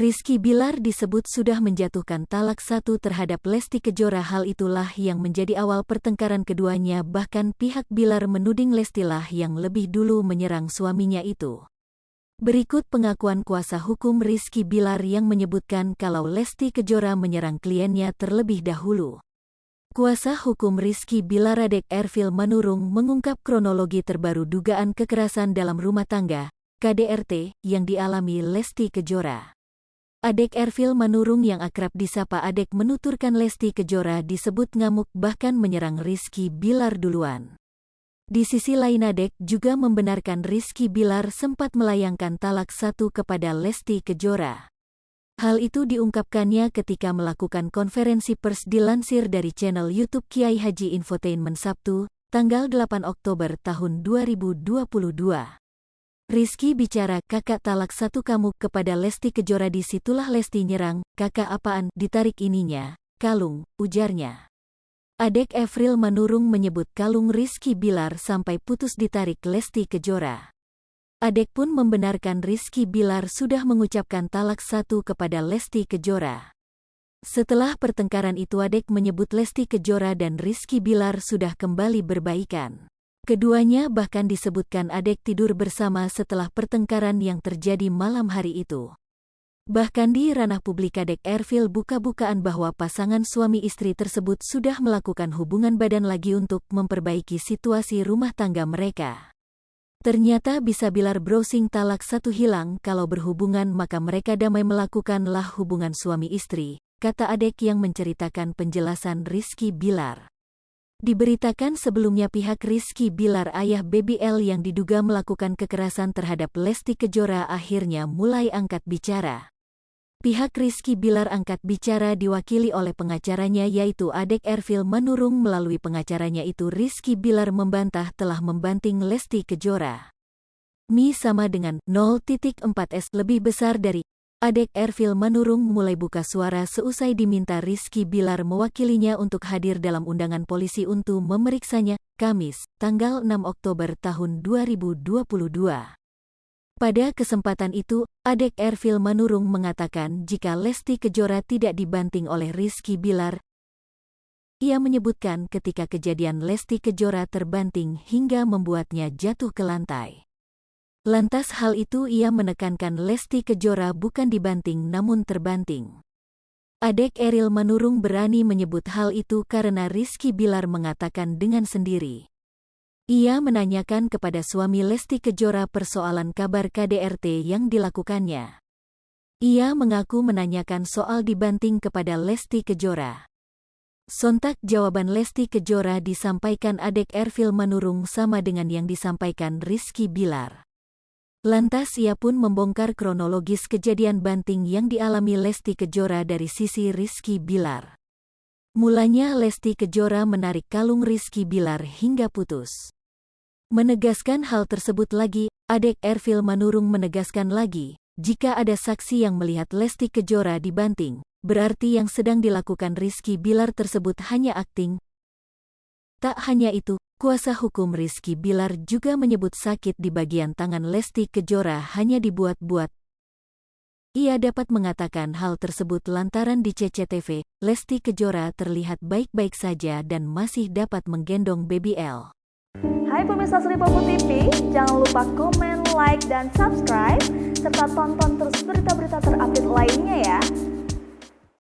Rizky Bilar disebut sudah menjatuhkan talak 1 terhadap Lesti Kejora. Hal itulah yang menjadi awal pertengkaran keduanya, bahkan pihak Bilar menuding Lestilah yang lebih dulu menyerang suaminya itu. Berikut pengakuan kuasa hukum Rizky Bilar yang menyebutkan kalau Lesti Kejora menyerang kliennya terlebih dahulu. Kuasa hukum Rizky Bilar Adek Ervil Manurung mengungkap kronologi terbaru dugaan kekerasan dalam rumah tangga, KDRT, yang dialami Lesti Kejora. Adek Ervil Manurung yang akrab disapa Adek menuturkan Lesti Kejora disebut ngamuk bahkan menyerang Rizky Bilar duluan. Di sisi lain Adek juga membenarkan Rizky Bilar sempat melayangkan talak 1 kepada Lesti Kejora. Hal itu diungkapkannya ketika melakukan konferensi pers dilansir dari channel YouTube Kiai Haji Infotainment Sabtu, tanggal 8 Oktober tahun 2022. Rizky bicara, "Kakak talak 1 kamu," kepada Lesti Kejora. Disitulah Lesti nyerang, "Kakak apaan?" "Ditarik ininya, kalung," ujarnya. Adek Ervil Manurung menyebut kalung Rizky Bilar sampai putus ditarik Lesti Kejora. Adek pun membenarkan Rizky Bilar sudah mengucapkan talak 1 kepada Lesti Kejora. Setelah pertengkaran itu Adek menyebut Lesti Kejora dan Rizky Bilar sudah kembali berbaikan. Keduanya bahkan disebutkan Adek tidur bersama setelah pertengkaran yang terjadi malam hari itu. Bahkan di ranah publik Adek Ervil buka-bukaan bahwa pasangan suami istri tersebut sudah melakukan hubungan badan lagi untuk memperbaiki situasi rumah tangga mereka. Ternyata bisa Bilar browsing talak 1 hilang, kalau berhubungan maka mereka damai melakukanlah hubungan suami istri, kata Adek yang menceritakan penjelasan Rizky Bilar. Diberitakan sebelumnya pihak Rizky Bilar ayah BBL yang diduga melakukan kekerasan terhadap Lesti Kejora akhirnya mulai angkat bicara. Pihak Rizky Bilar angkat bicara diwakili oleh pengacaranya yaitu Adek Ervil Manurung. Melalui pengacaranya itu Rizky Bilar membantah telah membanting Lesti Kejora. Mi sama dengan 0.4S lebih besar dari. Adek Ervil Manurung mulai buka suara seusai diminta Rizky Bilar mewakilinya untuk hadir dalam undangan polisi untuk memeriksanya, Kamis, tanggal 6 Oktober tahun 2022. Pada kesempatan itu, Adek Ervil Manurung mengatakan jika Lesti Kejora tidak dibanting oleh Rizky Bilar. Ia menyebutkan ketika kejadian Lesti Kejora terbanting hingga membuatnya jatuh ke lantai. Lantas hal itu ia menekankan Lesti Kejora bukan dibanting namun terbanting. Adek Ervil Manurung berani menyebut hal itu karena Rizky Bilar mengatakan dengan sendiri. Ia menanyakan kepada suami Lesti Kejora persoalan kabar KDRT yang dilakukannya. Ia mengaku menanyakan soal dibanting kepada Lesti Kejora. Sontak jawaban Lesti Kejora disampaikan Adek Ervil Manurung sama dengan yang disampaikan Rizky Bilar. Lantas ia pun membongkar kronologis kejadian banting yang dialami Lesti Kejora dari sisi Rizky Bilar. Mulanya Lesti Kejora menarik kalung Rizky Bilar hingga putus. Menegaskan hal tersebut lagi, Adek Ervil Manurung menegaskan lagi, jika ada saksi yang melihat Lesti Kejora dibanting, berarti yang sedang dilakukan Rizky Bilar tersebut hanya akting. Tak hanya itu, kuasa hukum Rizky Bilar juga menyebut sakit di bagian tangan Lesti Kejora hanya dibuat-buat. Ia dapat mengatakan hal tersebut lantaran di CCTV, Lesti Kejora terlihat baik-baik saja dan masih dapat menggendong BBL. Hai pemirsa Sri Popo TV, jangan lupa komen, like, dan subscribe, serta tonton terus berita-berita terupdate lainnya